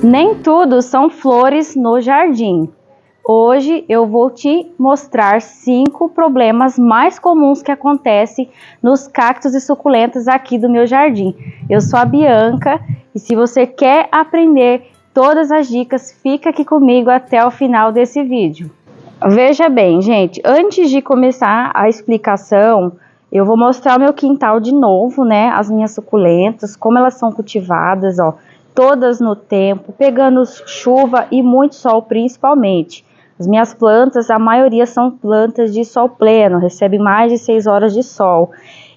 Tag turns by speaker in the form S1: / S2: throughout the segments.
S1: Nem tudo são flores no jardim. Hoje eu vou te mostrar 5 problemas mais comuns que acontecem nos cactos e suculentas aqui do meu jardim. Eu sou a Bianca e se você quer aprender todas as dicas, fica aqui comigo até o final desse vídeo. Veja bem, gente, antes de começar a explicação, eu vou mostrar o meu quintal de novo, né? As minhas suculentas, como elas são cultivadas, ó. Todas no tempo, pegando chuva e muito sol principalmente. As minhas plantas, a maioria são plantas de sol pleno, recebem mais de 6 horas de sol.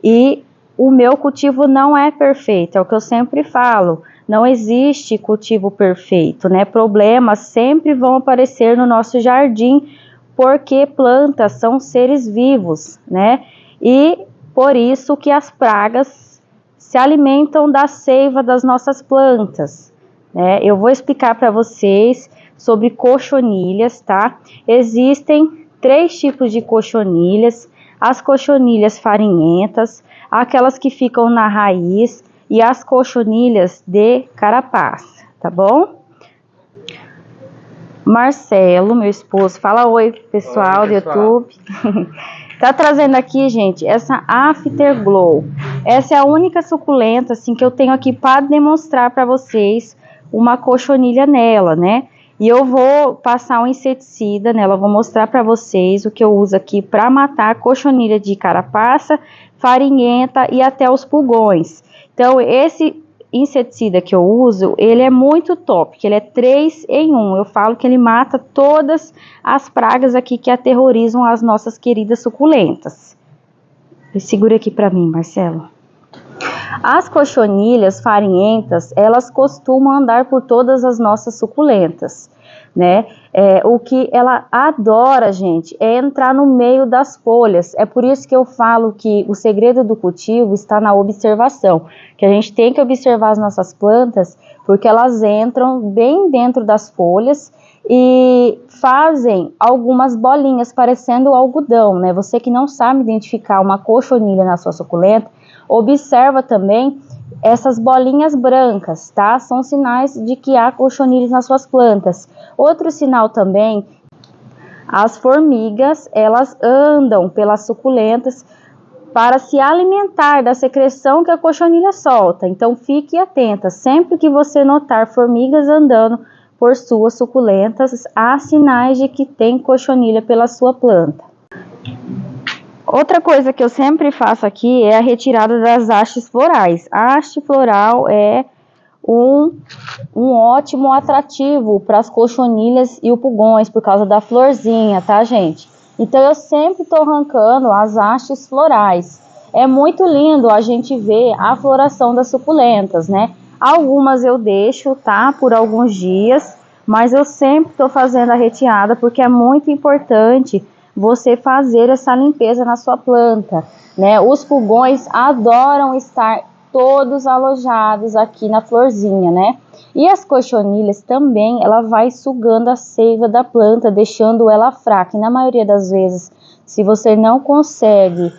S1: E o meu cultivo não é perfeito, é o que eu sempre falo. Não existe cultivo perfeito, né? Problemas sempre vão aparecer no nosso jardim, porque plantas são seres vivos, né? E por isso que as pragas se alimentam da seiva das nossas plantas, né? Eu vou explicar para vocês sobre cochonilhas, tá? Existem 3 tipos de cochonilhas: as cochonilhas farinhentas, aquelas que ficam na raiz e as cochonilhas de carapaça, tá bom? Marcelo, meu esposo, fala oi pessoal do YouTube. Tá trazendo aqui, gente, essa Afterglow. Essa é a única suculenta assim que eu tenho aqui para demonstrar para vocês uma cochonilha nela, né? E eu vou passar um inseticida nela, vou mostrar para vocês o que eu uso aqui para matar a cochonilha de carapaça, farinhenta e até os pulgões. Então, esse inseticida que eu uso, ele é muito top, que ele é 3 em 1. Eu falo que ele mata todas as pragas aqui que aterrorizam as nossas queridas suculentas. Segura aqui para mim, Marcelo. As cochonilhas farinhentas, elas costumam andar por todas as nossas suculentas, né? O que ela adora, gente, é entrar no meio das folhas. É por isso que eu falo que o segredo do cultivo está na observação, que a gente tem que observar as nossas plantas, porque elas entram bem dentro das folhas e fazem algumas bolinhas parecendo algodão, né? Você que não sabe identificar uma cochonilha na sua suculenta, observa também essas bolinhas brancas, tá? São sinais de que há cochonilhas nas suas plantas. Outro sinal também, as formigas, elas andam pelas suculentas para se alimentar da secreção que a cochonilha solta. Então fique atenta, sempre que você notar formigas andando por suas suculentas, há sinais de que tem cochonilha pela sua planta. Outra coisa que eu sempre faço aqui é a retirada das hastes florais. A haste floral é um ótimo atrativo para as cochonilhas e os pulgões por causa da florzinha, tá, gente? Então eu sempre estou arrancando as hastes florais. É muito lindo a gente ver a floração das suculentas, né? Algumas eu deixo, tá, por alguns dias, mas eu sempre estou fazendo a retirada porque é muito importante você fazer essa limpeza na sua planta, né? Os pulgões adoram estar todos alojados aqui na florzinha, né? E as cochonilhas também, ela vai sugando a seiva da planta, deixando ela fraca. E na maioria das vezes, se você não consegue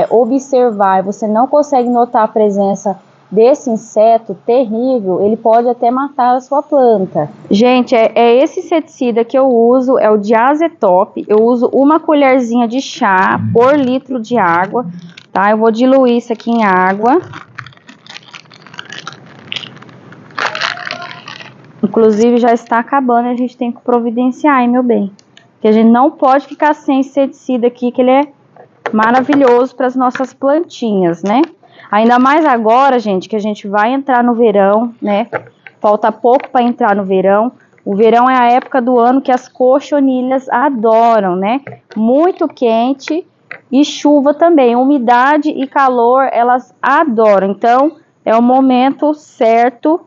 S1: observar, você não consegue notar a presença desse inseto terrível, ele pode até matar a sua planta. Gente, esse inseticida que eu uso, é o Diazotop. Eu uso uma colherzinha de chá por litro de água, tá? Eu vou diluir isso aqui em água. Inclusive já está acabando, a gente tem que providenciar, hein, meu bem? Porque a gente não pode ficar sem inseticida aqui, que ele é maravilhoso para as nossas plantinhas, né? Ainda mais agora, gente, que a gente vai entrar no verão, né? Falta pouco para entrar no verão. O verão é a época do ano que as cochonilhas adoram, né? Muito quente e chuva também. Umidade e calor, elas adoram. Então, é o momento certo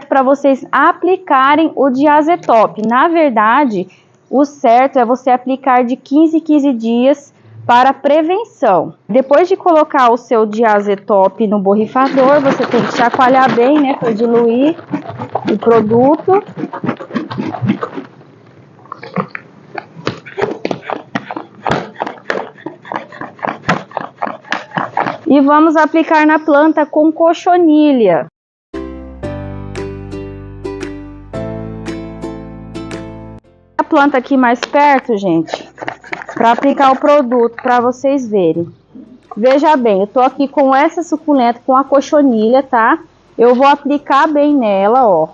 S1: para vocês aplicarem o Diazotop. Na verdade, o certo é você aplicar de 15 em 15 dias para prevenção. Depois de colocar o seu Diazotop no borrifador, você tem que chacoalhar bem, né, para diluir o produto. E vamos aplicar na planta com cochonilha. planta aqui mais perto, gente, para aplicar o produto, para vocês verem. Veja bem, eu tô aqui com essa suculenta, com a cochonilha, tá? Eu vou aplicar bem nela, ó.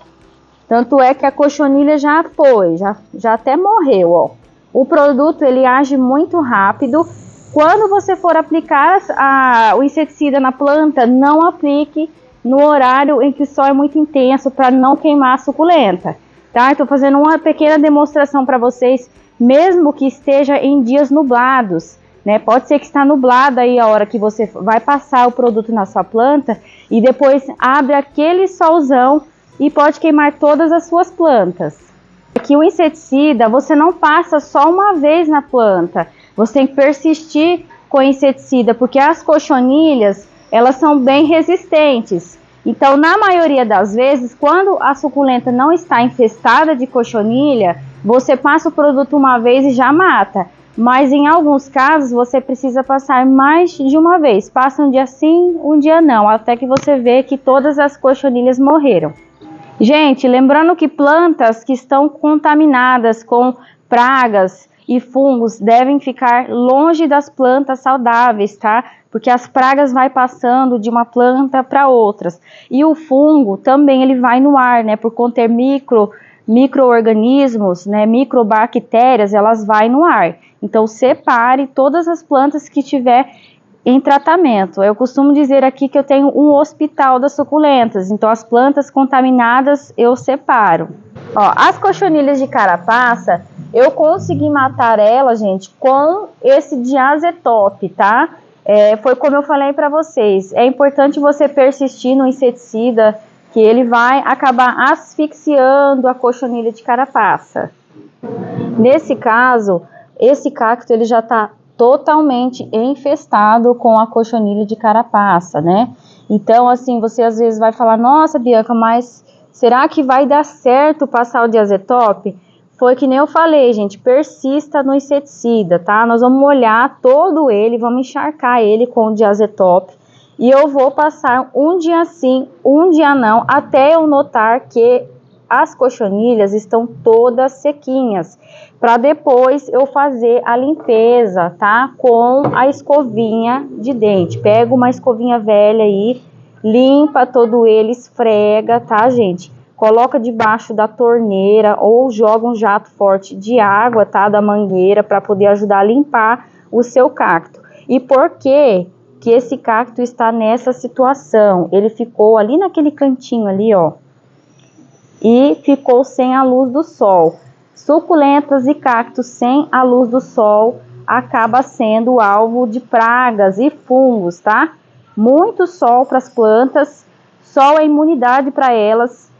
S1: Tanto é que a cochonilha já foi, já até morreu, ó. O produto, ele age muito rápido. Quando você for aplicar o inseticida na planta, não aplique no horário em que o sol é muito intenso, para não queimar a suculenta, tá? Estou fazendo uma pequena demonstração para vocês, mesmo que esteja em dias nublados, né? Pode ser que está nublado aí a hora que você vai passar o produto na sua planta e depois abre aquele solzão e pode queimar todas as suas plantas. Aqui o inseticida você não passa só uma vez na planta, você tem que persistir com o inseticida, porque as cochonilhas, elas são bem resistentes. Então, na maioria das vezes, quando a suculenta não está infestada de cochonilha, você passa o produto uma vez e já mata. Mas em alguns casos, você precisa passar mais de uma vez. Passa um dia sim, um dia não, até que você vê que todas as cochonilhas morreram. Gente, lembrando que plantas que estão contaminadas com pragas e fungos devem ficar longe das plantas saudáveis, tá? Porque as pragas vai passando de uma planta para outras. E o fungo também ele vai no ar, né? Por conter micro-organismos, né? Microbactérias, elas vai no ar. Então separe todas as plantas que tiver em tratamento. Eu costumo dizer aqui que eu tenho um hospital das suculentas, então as plantas contaminadas eu separo. Ó, as cochonilhas de carapaça, eu consegui matar ela, gente, com esse diazepam, tá? Foi como eu falei para vocês, é importante você persistir no inseticida, que ele vai acabar asfixiando a cochonilha de carapaça. Nesse caso, esse cacto ele já está totalmente infestado com a cochonilha de carapaça, né? Então, assim, você às vezes vai falar, nossa, Bianca, mas será que vai dar certo passar o diazepam? Foi que nem eu falei, gente, persista no inseticida, tá? Nós vamos molhar todo ele, vamos encharcar ele com o diazepam e eu vou passar um dia sim, um dia não, até eu notar que as cochonilhas estão todas sequinhas, para depois eu fazer a limpeza, tá? Com a escovinha de dente. Pega uma escovinha velha aí, limpa todo ele, esfrega, tá, gente? Coloca debaixo da torneira ou joga um jato forte de água, tá? Da mangueira, para poder ajudar a limpar o seu cacto. E por que que esse cacto está nessa situação? Ele ficou ali naquele cantinho ali, ó. E ficou sem a luz do sol. Suculentas e cactos sem a luz do sol acaba sendo alvo de pragas e fungos, tá? Muito sol para as plantas, sol é imunidade para elas.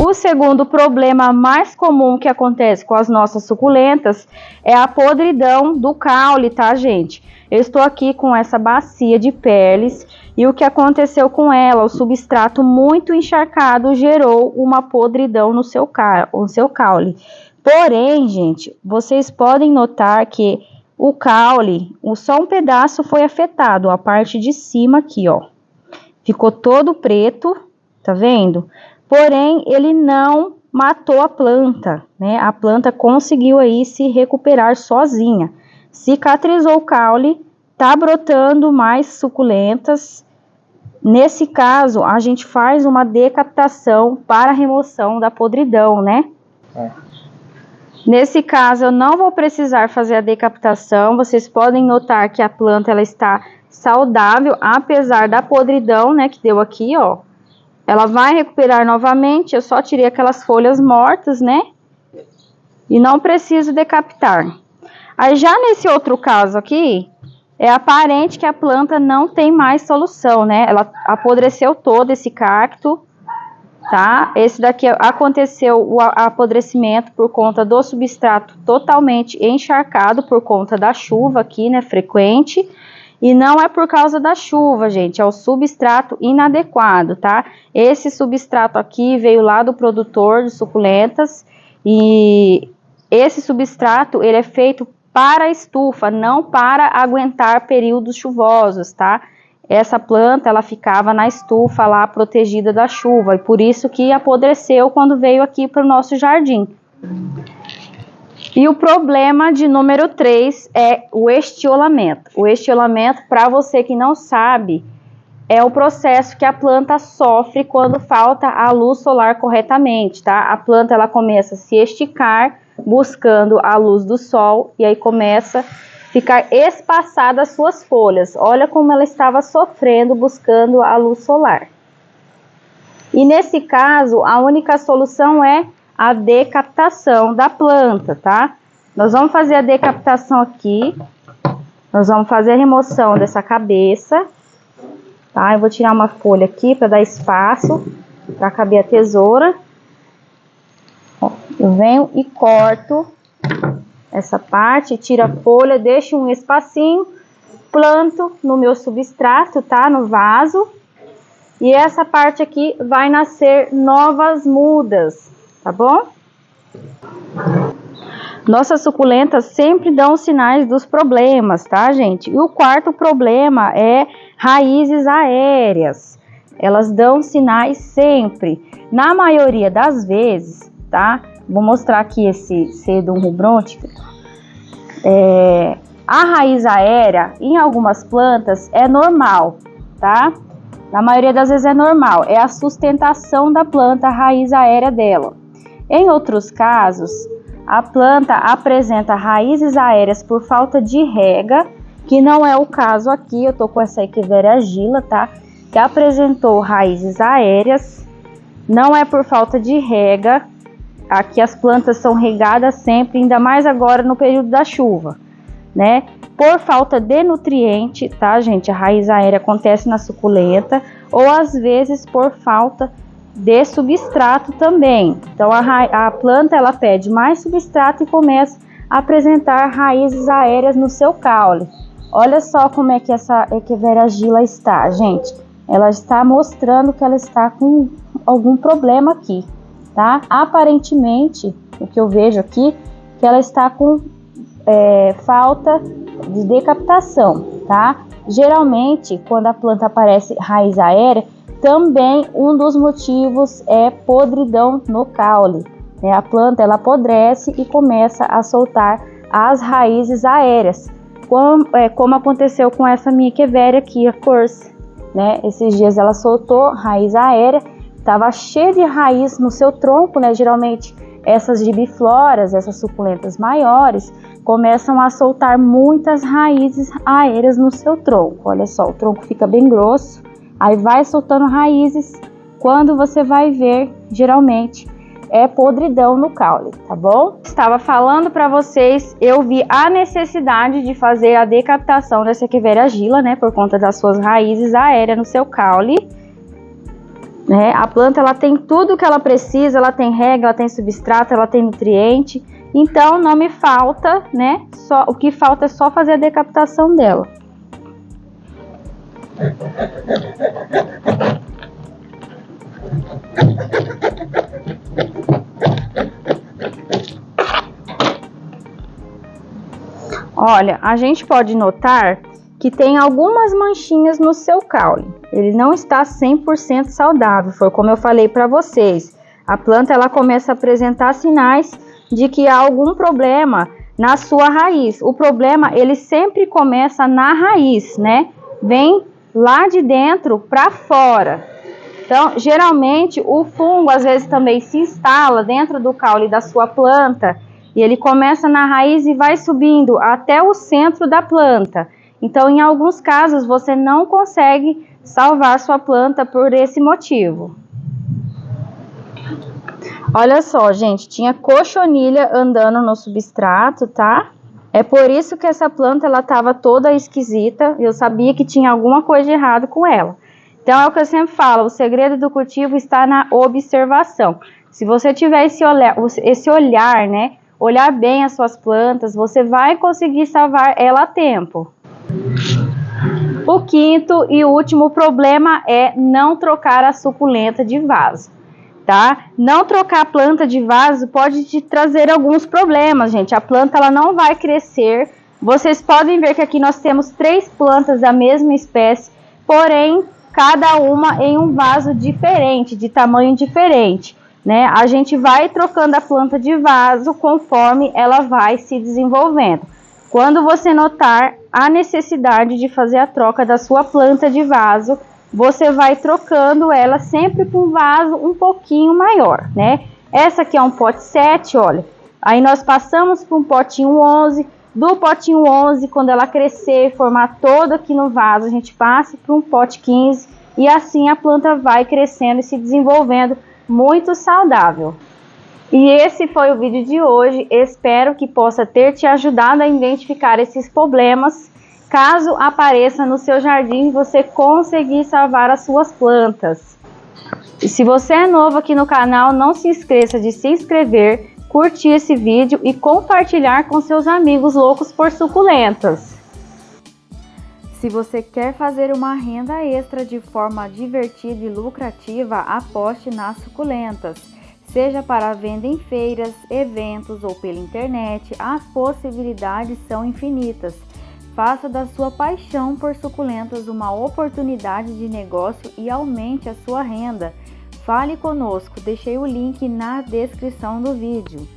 S1: O segundo problema mais comum que acontece com as nossas suculentas é a podridão do caule, tá, gente? Eu estou aqui com essa bacia de perles e o que aconteceu com ela, o substrato muito encharcado gerou uma podridão no seu caule. Porém, gente, vocês podem notar que o caule, só um pedaço foi afetado, a parte de cima aqui, ó. Ficou todo preto, tá vendo? Porém, ele não matou a planta, né? A planta conseguiu aí se recuperar sozinha. Cicatrizou o caule, tá brotando mais suculentas. Nesse caso, a gente faz uma decapitação para a remoção da podridão, né? Nesse caso, eu não vou precisar fazer a decapitação. Vocês podem notar que a planta ela está saudável, apesar da podridão, né? Que deu aqui, ó. Ela vai recuperar novamente, eu só tirei aquelas folhas mortas, né? E não preciso decapitar. Aí já nesse outro caso aqui, é aparente que a planta não tem mais solução, né? Ela apodreceu todo esse cacto, tá? Esse daqui aconteceu o apodrecimento por conta do substrato totalmente encharcado por conta da chuva aqui, né? Frequente. E não é por causa da chuva, gente, é o substrato inadequado, tá? Esse substrato aqui veio lá do produtor de suculentas e esse substrato, ele é feito para a estufa, não para aguentar períodos chuvosos, tá? Essa planta, ela ficava na estufa lá, protegida da chuva, e por isso que apodreceu quando veio aqui para o nosso jardim. E o problema de número 3 é o estiolamento. O estiolamento, para você que não sabe, é o processo que a planta sofre quando falta a luz solar corretamente, tá? A planta, ela começa a se esticar, buscando a luz do sol, e aí começa a ficar espaçada as suas folhas. Olha como ela estava sofrendo buscando a luz solar. E nesse caso, a única solução é a decaptação da planta, tá? Nós vamos fazer a decaptação aqui. Nós vamos fazer a remoção dessa cabeça, tá? Eu vou tirar uma folha aqui para dar espaço para caber a tesoura. Eu venho e corto essa parte, tiro a folha, deixo um espacinho, planto no meu substrato, tá? No vaso. E essa parte aqui vai nascer novas mudas, tá bom? Nossas suculentas sempre dão sinais dos problemas, tá, gente? E o quarto problema é raízes aéreas. Elas dão sinais sempre. Na maioria das vezes, tá? Vou mostrar aqui esse Sedum rubrontica. A raiz aérea, em algumas plantas, é normal, tá? Na maioria das vezes é normal. É a sustentação da planta, a raiz aérea dela. Em outros casos, a planta apresenta raízes aéreas por falta de rega, que não é o caso aqui. Eu tô com essa Echeveria agila, tá? Que apresentou raízes aéreas. Não é por falta de rega. Aqui as plantas são regadas sempre, ainda mais agora no período da chuva, né? Por falta de nutriente, tá, gente? A raiz aérea acontece na suculenta, ou às vezes por falta de substrato também. Então a planta, ela pede mais substrato e começa a apresentar raízes aéreas no seu caule. Olha só como é que essa Echeveria agila está, gente. Ela está mostrando que ela está com algum problema aqui, tá? Aparentemente, o que eu vejo aqui, que ela está com falta de decaptação, tá? Geralmente, quando a planta aparece raiz aérea, também um dos motivos é podridão no caule, né? A planta, ela apodrece e começa a soltar as raízes aéreas, como aconteceu com essa minha Echeveria aqui, a Corse, né? Esses dias ela soltou raiz aérea, estava cheia de raiz no seu tronco, né? Geralmente essas gibifloras, essas suculentas maiores, começam a soltar muitas raízes aéreas no seu tronco. Olha só, o tronco fica bem grosso, aí vai soltando raízes. Quando você vai ver, geralmente é podridão no caule, tá bom? Estava falando para vocês, eu vi a necessidade de fazer a decaptação dessa Echeveria agila, né? Por conta das suas raízes aéreas no seu caule. Né? A planta, ela tem tudo que ela precisa, ela tem rega, ela tem substrato, ela tem nutriente, então não me falta, né? O que falta é só fazer a decaptação dela. Olha, a gente pode notar que tem algumas manchinhas no seu caule. Ele não está 100% saudável, foi como eu falei para vocês. A planta, ela começa a apresentar sinais de que há algum problema na sua raiz. O problema, ele sempre começa na raiz, né? Vem lá de dentro para fora. Então, geralmente, o fungo às vezes também se instala dentro do caule da sua planta e ele começa na raiz e vai subindo até o centro da planta. Então, em alguns casos, você não consegue salvar sua planta por esse motivo. Olha só, gente, tinha cochonilha andando no substrato, tá? É por isso que essa planta, ela estava toda esquisita. Eu sabia que tinha alguma coisa de errado com ela. Então, é o que eu sempre falo, o segredo do cultivo está na observação. Se você tiver esse olhar, né? Olhar bem as suas plantas, você vai conseguir salvar ela a tempo. O quinto e último problema é não trocar a suculenta de vaso. tá? Não trocar a planta de vaso pode te trazer alguns problemas, gente. A planta ela não vai crescer. Vocês podem ver que aqui nós temos 3 plantas da mesma espécie, porém cada uma em um vaso diferente, de tamanho diferente, né? A gente vai trocando a planta de vaso conforme ela vai se desenvolvendo. Quando você notar a necessidade de fazer a troca da sua planta de vaso, você vai trocando ela sempre com um vaso um pouquinho maior, né? Essa aqui é um pote 7, olha. Aí nós passamos para um potinho 11. Do potinho 11, quando ela crescer, formar todo aqui no vaso, a gente passa para um pote 15 e assim a planta vai crescendo e se desenvolvendo muito saudável. E esse foi o vídeo de hoje. Espero que possa ter te ajudado a identificar esses problemas. Caso apareça no seu jardim, você conseguir salvar as suas plantas. E se você é novo aqui no canal, não se esqueça de se inscrever, curtir esse vídeo e compartilhar com seus amigos loucos por suculentas. Se você quer fazer uma renda extra de forma divertida e lucrativa, aposte nas suculentas. Seja para venda em feiras, eventos ou pela internet, as possibilidades são infinitas. Faça da sua paixão por suculentas uma oportunidade de negócio e aumente a sua renda. Fale conosco, deixei o link na descrição do vídeo.